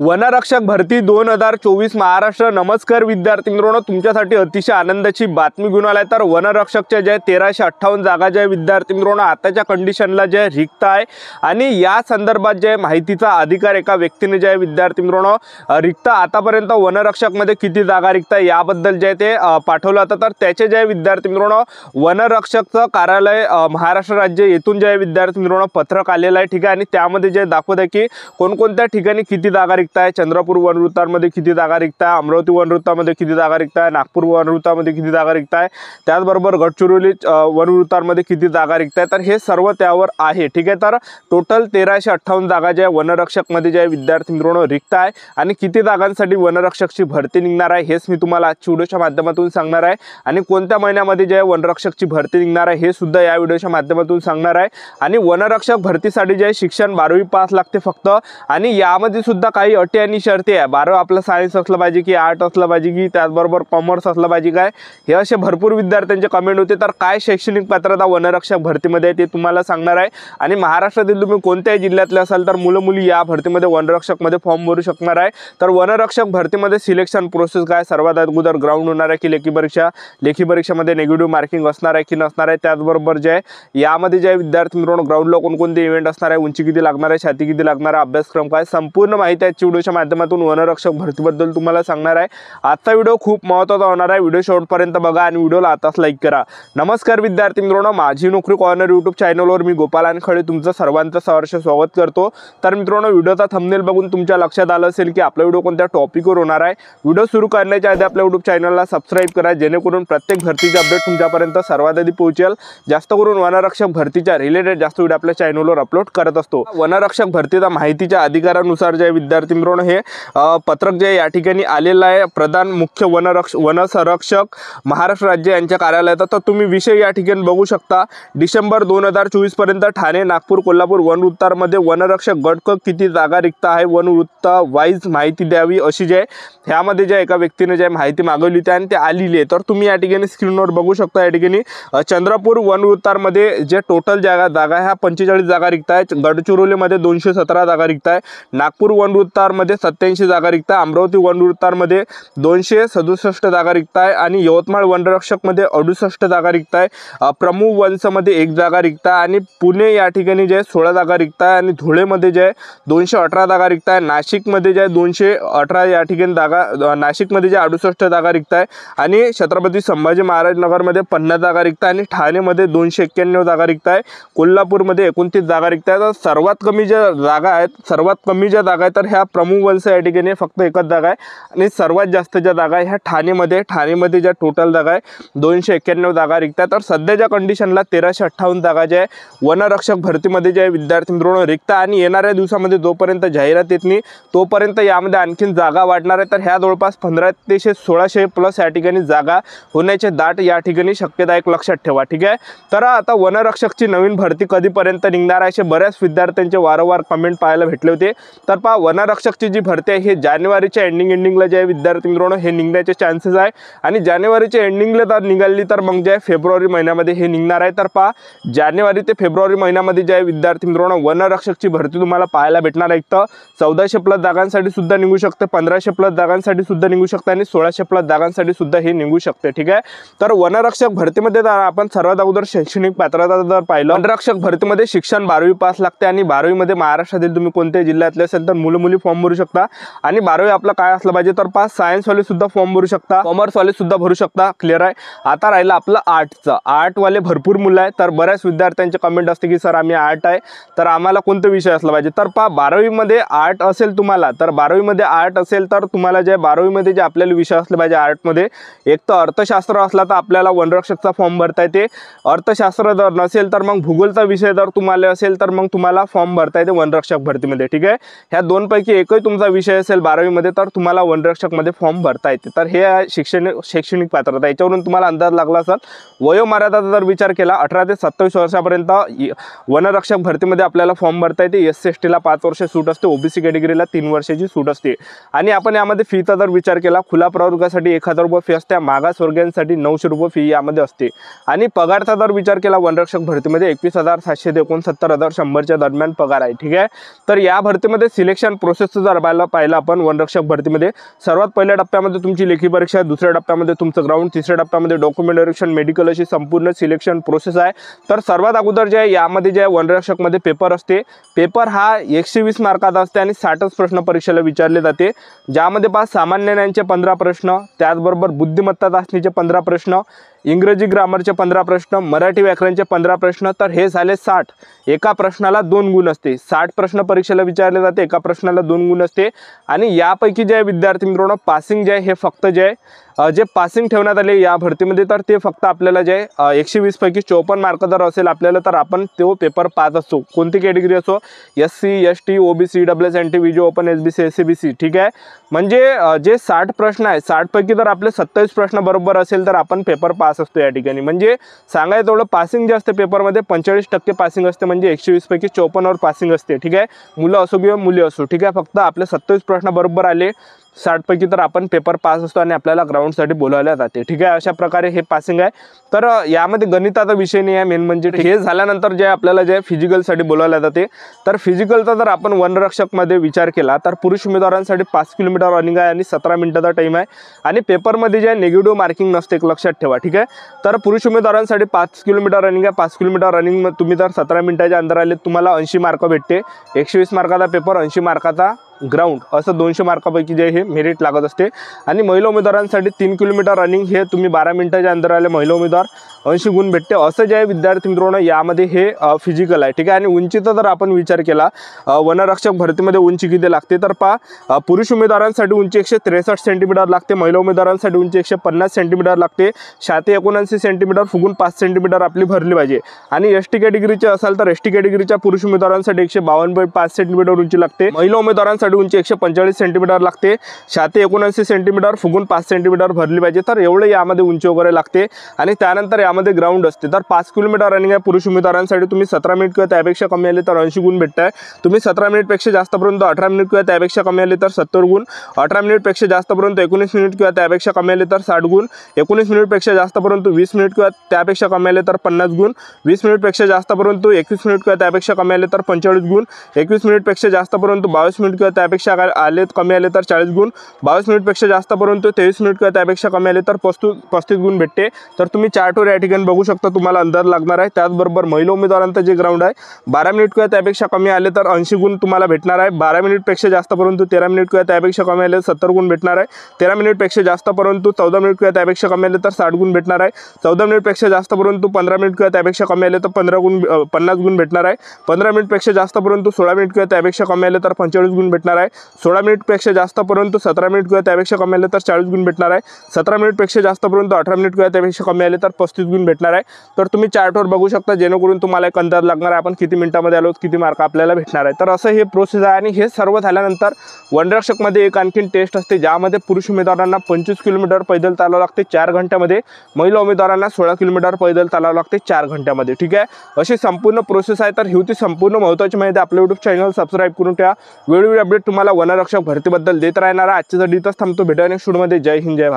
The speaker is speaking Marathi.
वनरक्षक भरती 2024 महाराष्ट्र। नमस्कार विद्यार्थी मित्रांनो, तुमच्यासाठी अतिशय आनंदाची बातमी घेऊन आलाय। तर वनरक्षकच्या जे 1358 जागा जे विद्यार्थी मित्रांनो आताच्या कंडिशनला जे रिक्त आहे आणि या संदर्भात जे माहितीचा अधिकार एका व्यक्तीने जे विद्यार्थी मित्रांनो रिक्त आतापर्यंत वनरक्षक मध्ये किती जागा रिक्त आहे याबद्दल जे ते पाठवलं होतं। तर त्याचे जे विद्यार्थी मित्रांनो वनरक्षकचं कार्यालय महाराष्ट्र राज्य येथून जे विद्यार्थी मित्रांनो पत्रक आलेलं आहे, ठीक आहे। आणि त्यामध्ये जे दाखवत आहे की कोणकोणत्या ठिकाणी किती जागा रिक्त आहे। चंद्रपूर वनवृत्तामध्ये किती जागा रिक्त आहे, अमरावती वनवृत्तामध्ये किती जागा रिक्त आहे, नागपूर वनवृत्तामध्ये किती जागा रिक्त आहे, त्याचबरोबर गडचिरोली वनवृत्तामध्ये किती जागा रिक्त आहे। तर हे सर्व त्यावर आहे, ठीक आहे। तर टोटल 1358 जागा ज्या वनरक्षक मध्ये जे विद्यार्थी मित्रांनो रिक्त आहे आणि किती जागांसाठी वनरक्षकची भरती निघणार आहे हेच मी तुम्हाला आजच्या व्हिडिओच्या माध्यमातून सांगणार आहे। आणि कोणत्या महिन्यामध्ये जे वनरक्षकची भरती निघणार आहे हे सुद्धा या व्हिडिओच्या माध्यमातून सांगणार आहे। आणि वनरक्षक भरतीसाठी जे शिक्षण 12वी पास लागते फक्त, आणि यामध्ये सुद्धा काही अटी आणि शर्ती आहे। 12 आपलं सायन्स असलं पाहिजे की आर्ट असलं पाहिजे की त्याचबरोबर कॉमर्स असलं पाहिजे काय, हे असे भरपूर विद्यार्थ्यांचे कमेंट होते। तर काय शैक्षणिक पात्रता वनरक्षक भरतीमध्ये ते तुम्हाला सांगणार आहे। आणि महाराष्ट्रातील तुम्ही कोणत्याही जिल्ह्यातले असाल तर मुलं मुली या भरतीमध्ये वनरक्षक मध्ये फॉर्म भरू शकणार आहे। तर वनरक्षक भरतीमध्ये सिलेक्शन प्रोसेस काय, सर्वात अगोदर ग्राउंड होणार आहे की लेखी परीक्षामध्ये नेगेटिव्ह मार्किंग असणार आहे की नसणार आहे, त्याचबरोबर जे यामध्ये जे विद्यार्थी मित्रांनो ग्राउंडला कोणकोणते इव्हेंट असणार आहे, उंची किती लागणार आहे, छाती किती लागणार आहे, अभ्यासक्रम काय, संपूर्ण माहिती आहे व्हिडिओच्या माध्यमातून वनरक्षक भरतीबद्दल तुम्हाला सांगणार आहे। आजचा व्हिडिओ खूप महत्त्वाचा होणार आहे, व्हिडिओ शेवटपर्यंत बघा आणि व्हिडिओला आताच लाईक करा। नमस्कार विद्यार्थी मित्रांनो, माझी नोकरी कॉर्नर यूट्यूब चॅनलवर मी गोपाल खळे तुमचं सर्वांचं सहर्ष स्वागत करतो। तर मित्रांनो, व्हिडिओचा थंबनेल बघून तुमच्या लक्षात आलं असेल की आपला व्हिडिओ कोणत्या टॉपिकवर होणार आहे। व्हिडिओ सुरू करण्याच्या आधी आपल्या यूट्यूब चॅनलला सबस्क्राइब करा, जेणेकरून प्रत्येक भरतीचे अपडेट तुमच्यापर्यंत सर्वात आधी पोहोचेल। जास्त करून वनरक्षक भरतीच्या रिलेटेड जास्त व्हिडिओ आपल्या चॅनलवर अपलोड करत असतो। वनरक्षक भरतीचा माहितीच्या अधिकारानुसार जे विद्यार्थी मित्रांनो हे पत्रक जे या ठिकाणी आलेलं आहे प्रधान मुख्य वनसंरक्षक महाराष्ट्र राज्य यांच्या कार्यालयात। तर तुम्ही विषय या ठिकाणी बघू शकता। डिसेंबर 2024 पर्यंत ठाणे, नागपूर, कोल्हापूर वनवृत्तामध्ये वनरक्षक गट किती जागा रिक्त आहे, वनवृत्त वाईज माहिती द्यावी अशी जे ह्यामध्ये जे एका व्यक्तीने जे माहिती मागवली होती आणि ते आलेली आहे। तर तुम्ही या ठिकाणी स्क्रीनवर बघू शकता। या ठिकाणी चंद्रपूर वनवृत्तामध्ये जे टोटल जागा ह्या 45 जागा रिक्त आहेत, गडचिरोलीमध्ये 217 जागा रिक्त आहे, नागपूर वनवृत्तामध्ये 87 जागा रिक्त आहे, अमरावती वनवृत्तामध्ये 267 जागा रिक्त आहे आणि यवतमाळ वनरक्षक मध्ये 68 जागा रिक्त आहे, प्रमुख वंशमध्ये 1 जागा रिक्त आहे आणि पुणे या ठिकाणी जे 16 जागा रिक्त आहे आणि धुळेमध्ये जे 218 जागा रिक्त आहे, नाशिकमध्ये जे 218 या ठिकाणी जागा, नाशिकमध्ये जे 68 जागा रिक्त आहे आणि छत्रपती संभाजी महाराज नगरमध्ये 50 जागा रिक्त आहे आणि ठाणेमध्ये 291 जागा रिक्त आहे, कोल्हापूरमध्ये 29 जागा रिक्त आहे। तर सर्वात कमी ज्या जागा आहेत, सर्वात कमी ज्या जागा आहेत तर ह्या प्रमुख वंश या ठिकाणी फक्त एकच जागा आहे आणि सर्वात जास्त ज्या जागा आहे ह्या ठाणेमध्ये ज्या टोटल जागा आहे 291 जागा रिक्त आहे। तर सध्याच्या कंडिशनला 1358 जागा ज्या आहे वनरक्षक भरतीमध्ये जे विद्यार्थी मित्रांनो रिक्त आहे आणि येणाऱ्या दिवसामध्ये जोपर्यंत जाहिरात येत नाही तोपर्यंत यामध्ये आणखीन जागा वाढणार आहे। तर ह्या जवळपास 1500 ते 1600 प्लस या ठिकाणी जागा होण्याचे दाट या ठिकाणी शक्यता एक लक्षात ठेवा, ठीक आहे। तर आता वनरक्षकची नवीन भरती कधीपर्यंत निघणार आहे असे बऱ्याच विद्यार्थ्यांचे वारंवार कमेंट पाहायला भेटले होते। तर पहा, वनरक्षकची जी भरती आहे हे जानेवारीच्या एंडिंगला जे विद्यार्थी मित्रांनो हे निघण्याचे चान्सेस आहे आणि जानेवारीच्या एंडिंगला जर निघाली तर मग जे फेब्रुवारी महिन्यामध्ये हे निघणार आहे। तर पहा, जानेवारी ते फेब्रुवारी महिन्यामध्ये जे विद्यार्थी मित्रांनो वनरक्षकची भरती तुम्हाला पाहायला भेटणार आहे। तर 1400 प्लस जागांसाठी सुद्धा निघू शकते, 1500 प्लस जागांसाठी सुद्धा निघू शकते आणि 1600 प्लस जागांसाठी सुद्धा हे निघू शकते, ठीक आहे। तर वनरक्षक भरतीमध्ये जर आपण सर्वात अगोदर शैक्षणिक पात्रता जर पाहिलं, वनरक्षक भरतीमध्ये शिक्षण 12वी पास लागते आणि 12वी मध्ये महाराष्ट्रातील तुम्ही कोणत्याही जिल्ह्यातले असेल तर मुलं मुली फॉर्म भरू शकता। आणि 12वी आपलं काय असलं पाहिजे तर पास सायन्स वाले सुद्धा फॉर्म भरू शकता, कॉमर्स वाले सुद्धा भरू शकता, क्लिअर आहे। आता राहिलं आपलं आर्टचं, आर्ट वाले भरपूर मुलं आहे। तर बऱ्याच विद्यार्थ्यांचे कमेंट असते की सर आम्ही आर्ट आहे तर आम्हाला कोणता विषय असला पाहिजे। तर पहा, 12वी मध्ये आर्ट असेल तुम्हाला, तर 12वी मध्ये आर्ट असेल तर तुम्हाला जे 12वी मध्ये जे आपल्याला विषय असले पाहिजे आर्टमध्ये, एक तर अर्थशास्त्र असला तर आपल्याला वनरक्षकचा फॉर्म भरता येते, अर्थशास्त्र जर नसेल तर मग भूगोलचा विषय जर तुम्हाला असेल तर मग तुम्हाला फॉर्म भरता येते वनरक्षक भरतीमध्ये, ठीक आहे। ह्या दोनपैकी एकही तुमचा विषय असेल 12वी मध्ये तर तुम्हाला वनरक्षक मध्ये फॉर्म भरता येते। तर हे शैक्षणिक पात्रता, याच्यावरून तुम्हाला अंदाज लागला असेल। वयोमर्यादाचा जर विचार केला 18 ते 27 वर्षापर्यंत वनरक्षक भरतीमध्ये आपल्याला फॉर्म भरता येते। SC/ST ला 5 वर्ष सूट असते, OBC कॅटेगरीला 3 वर्षाची सूट असते। आणि आपण यामध्ये फीचा जर विचार केला, खुला प्रवर्गासाठी 1000 रुपये फी असते, मागासवर्गीयांसाठी 900 रुपये फी यामध्ये असते। आणि पगारचा जर विचार केला वनरक्षक भरतीमध्ये 21,700 ते 69,100 दरम्यान पगार आहे, ठीक आहे। तर या भरतीमध्ये सिलेक्शन प्रोसेस प्रोसेस जर पाहिलं आपण वनरक्षक भरतीमध्ये, सर्वात पहिल्या टप्प्यामध्ये तुमची लेखी परीक्षा, दुसऱ्या टप्प्यामध्ये तुमचं ग्राउंड, तिसऱ्या टप्प्यामध्ये डॉक्युमेंट व्हेरिफिकेशन, मेडिकल अशी संपूर्ण सिलेक्शन प्रोसेस आहे। तर सर्वात अगोदर जे आहे यामध्ये जे वनरक्षकमध्ये पेपर असते, पेपर हा 120 मार्काचा असते आणि 60च प्रश्न परीक्षेला विचारले जाते, ज्यामध्ये 5 सामान्य ज्ञानाचे 15 प्रश्न, त्याचबरोबर बुद्धिमत्ता चाचणीचे 15 प्रश्न, इंग्रजी ग्रामरचे 15 प्रश्न, मराठी व्याकरणचे 15 प्रश्न, तर हे झाले 60। एका प्रश्नाला 2 गुण असते, 60 प्रश्न परीक्षेला विचारले जाते, एका प्रश्नाला 2 गुण असते। आणि यापैकी जे विद्यार्थी मित्रांनो पासिंग जे आहे हे फक्त जे जे पासिंग ठेवण्यात आले या भरतीमध्ये, तर ते फक्त आपल्याला जे 120 पैकी 54 मार्क जर असेल आपल्याला, तर आपण तो पेपर पास असतो, कोणती कॅटेगरी असो, SC ST OBC EWS NT VJ open SBC SCBC, ठीक आहे। म्हणजे जे 60 प्रश्न आहे, 60 पैकी जर आपले 27 प्रश्न बरोबर असेल तर आपण पेपर पास असतो या ठिकाणी। म्हणजे सांगायचं तेवढं पासिंग जे असते पेपरमध्ये 45% पासिंग असते, म्हणजे 120 पैकी 54 वर पासिंग असते, ठीक आहे। मुलं असो किंवा मुली असो, ठीक आहे, फक्त आपले 27 प्रश्न बरोबर आले 60 पैकी तर आपण पेपर पास असतो आणि आपल्याला ग्राउंडसाठी बोलावले जाते, ठीक आहे। अशा प्रकारे हे पासिंग आहे। तर यामध्ये गणिताचा विषय नाही आहे मेन म्हणजे। हे झाल्यानंतर जे आपल्याला जे फिजिकलसाठी बोलावले जाते, तर फिजिकलचा जर आपण वनरक्षकमध्ये विचार केला तर पुरुष उमेदवारांसाठी 5 किलोमीटर रनिंग आहे आणि 17 मिनिटाचा टाइम आहे, आणि पेपरमध्ये जे निगेटिव्ह मार्किंग नसते, एक लक्षात ठेवा, ठीक आहे। तर पुरुष उमेदवारांसाठी 5 किलोमीटर रनिंग आहे, 5 किलोमीटर रनिंग तुम्ही जर 17 मिनिटाच्या अंतर आले तुम्हाला 80 मार्क भेटते, 120 मार्काचा पेपर, 80 मार्काचा ग्राउंड, असं 200 मार्कापैकी जे हे मेरिट लागत असते। आणि महिला उमेदवारांसाठी 3 किलोमीटर रनिंग हे तुम्ही 12 मिनिटाच्या अंतर आले महिला उमेदवार 80 गुण भेटते। असं जे आहे विद्यार्थी मित्रांनो यामध्ये हे फिजिकल आहे, ठीक आहे। आणि उंचीचा जर आपण विचार केला वनरक्षक भरतीमध्ये उंची किती लागते, तर पुरुष उमेदवारांसाठी उंची 163 सेंटीमीटर लागते, महिला उमेदवारांसाठी उंची 150 सेंटीमीटर लागते, छाती 79 सेंटीमीटर, फुगून 5 सेंटीमीटर आपली भरली पाहिजे। आणि ST कॅटेगरीचे असाल तर ST कॅटेगरीच्या पुरुष उमेदवारांसाठी 152.5 सेंटीमीटर उंची लागते, महिला उमेदवारांसाठी उंची 145 सेंटीमीटर लागते, छाती 79 सेंटीमीटर, फुगून 5 सेंटीमीटर भरली पाहिजे। तर एवढे यामध्ये उंची वगैरे लागते। आणि त्यानंतर यामध्ये ग्राउंड असते, तर 5 किलोमीटर रनिंग आहे पुरुष उमेदवारांसाठी, तुम्ही 17 मिनिट किंवा त्यापेक्षा कमी आले तर 80 गुण भेटत आहे, तुम्ही 17 मिनिटपेक्षा जास्त परंतु 18 मिनिट किंवा त्यापेक्षा कमी आले तर 70 गुण, 18 मिनिटपेक्षा जास्त परंतु 19 मिनिट किंवा त्यापेक्षा कमी आले तर 60 गुण, 19 मिनिटपेक्षा जास्त परंतु 20 मिनिट किंवा त्यापेक्षा कमी आले तर 50 गुण, 20 मिनिटपेक्षा जास्त परंतु 21 मिनिट किंवा त्यापेक्षा कमी आले तर 45 गुण, 21 मिनिटपेक्षा जास्त परंतु 22 मिनिट किंवा त्यापेक्षा कमी आले तर 40 गुण, 22 मिनिटपेक्षा जास्त परंतु 23 मिनिट किंवा त्यापेक्षा कमी आले तर 35 गुण भेटते। तर तुम्ही चार्टवर या ठिकाणी बघू शकता, तुम्हाला अंदाज लागणार आहे। त्याचबरोबर महिला उमेदवारांचं जे ग्राउंड आहे 12 मिनिट किंवा त्यापेक्षा कमी आले तर 80 गुण तुम्हाला भेटणार आहे, 12 मिनिटपेक्षा जास्त परंतु 13 मिनिट किंवा त्यापेक्षा कमी आले तर 70 गुण भेटणार आहे, 13 मिनिटपेक्षा जास्त परंतु 14 मिनिट किंवा त्यापेक्षा कमी आले तर 60 गुण भेटणार आहे, 14 मिनिटपेक्षा जास्त परंतु 15 मिनिट किंवा त्यापेक्षा कमी आले तर 50 गुण भेटणार आहे, 15 मिनिटपेक्षा जास्त परंतु 16 मिनिट किंवा त्यापेक्षा कमी आले तर 45 गुण भेटणार आहे, 16 मिनिटपेक्षा जास्त परंतु 17 मिनिट किंवा त्यापेक्षा कमी आले तर 40 गुण भेटणार आहे, 17 मिनिटपेक्षा जास्त परंतु 18 मिनिट किंवा त्यापेक्षा कमी आले तर 35 गुण भेटणार आहे। तर तुम्ही चार्टवर बघू शकता, जेणेकरून तुम्हाला एक अंदाज लागणार आहे आपण किती मिनिटामध्ये आलो, किती मार्क आपल्याला भेटणार आहे। तर असं हे प्रोसेस आहे। आणि हे सर्व झाल्यानंतर वनरक्षकमध्ये एक आणखीन टेस्ट असते, ज्यामध्ये पुरुष उमेदवारांना 25 किलोमीटर पैदल चालावं लागते 4 घंट्यामध्ये, महिला उमेदवारांना 16 किलोमीटर पैदल चालावं लागते 4 घंट्यामध्ये, ठीक आहे। अशी संपूर्ण प्रोसेस आहे। तर ही होती संपूर्ण महत्त्वाची माहिती। आपल्या YouTube चॅनल सबस्क्राईब करून ठेवा, वेळोवेळी अपडेट तुम्हाला वनरक्षक भरतीबद्दल देत राहणार आहे। आजच्यासाठी इथंच थांबतो, भेटूया नेक्स्ट व्हिडिओमध्ये। जय हिंद, जय भारत।